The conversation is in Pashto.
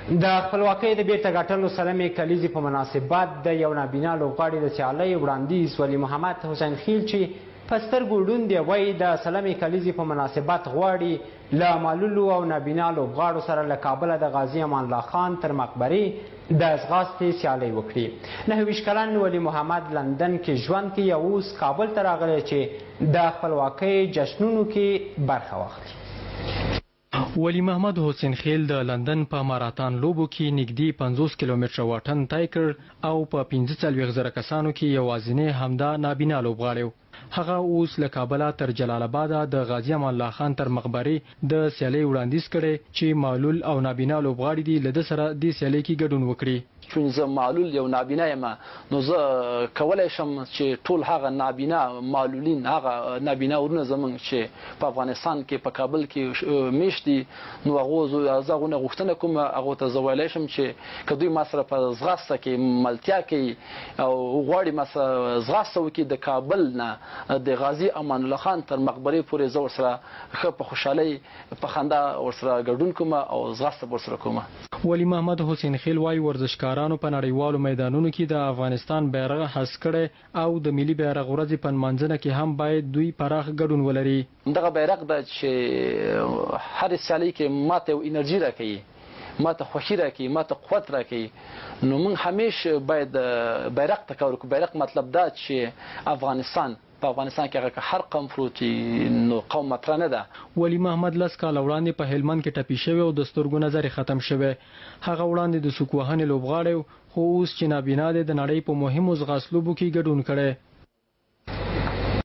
د خپلواکۍ د بیرته ګټلو سلمې کلیزې په مناسبت د یو نابینا لوبغاړي د سیالۍ وړاندیز ولی محمد حسین خیل چې په سترګو ړوند دی وایي د سلمې کلیزې په مناسبت غواړي له معلولو او نابینا لوبغاړو سره له کابله د غازي امان الله خان تر مقبرې د ځغاستې سیالۍ وکړي 29 کلن ولی محمد لندن کې ژوند کوي او اوس کابل ته راغلی چې د خپلواکۍ جشنونو کې برخه واخلي. ولی محمد حسین خیل د لندن په ماراتان لوبو کې نږدې 50 کیلومتره واټن طی کړ او په 45,000 کسانو کې یوازینی همدا نابینا لوبغاړی و. هغه اوس له کابله تر جلال آباده د غازي امان الله خان تر مقبرې د سیالۍ وړاندیز کړی چې معلول او نابینا لوبغاړي دي له ده سره دې سیالۍ کې ګډون وکړي. چون زه معلول یو نابینا یم نو زه کولی شم چې ټول هغه نابینا معلولین هغه نابینا ورونه زموږ چې په افغانستان کې په کابل کې مېشتی نو هغونه غوښتنه کوم هغو ته زه ویلی شم چې که دوی ما سره په ځغاسته کې ملتیا کوي او غواړي ما سره ځغاسته وکړي د کابل نه د غازي امان الله خان تر مقبرې پورې زه ورسره ښه په خوشحالۍ په خندا ورسره ګډون کوم او ځغاسته ورسره کوم. ولی محمد حسین خیل وایي ورزشکارانو په نړیوالو میدانونو کې د افغانستان بیرغ حذف کړی او د ملي بیرغ ورځې په نمانځنه کې هم باید دوی پراخ ګډون ولري. دغه بیرغ ده چې هر سیالۍ کې ماته یو انرژي راکوي ماته خوښي راکوي ماته قوت راکوي نو موږ همیشه باید بیرغ ته کار وکړو. بیرغ مطلب دا چې افغانستان په افغانستان کې هغه هر قوم فروتي نو قوم مطرح نه ده. ولی محمد 10 کاله وړاندې په هلمند کې ټپي شوی او د سترګو نظر ختم شوی. هغه وړاندې د سوک وهنې لوبغاړی خو اوس چې نابینا دی د نړۍ په مهمو ځغاستلوبو کې ګډون کړی.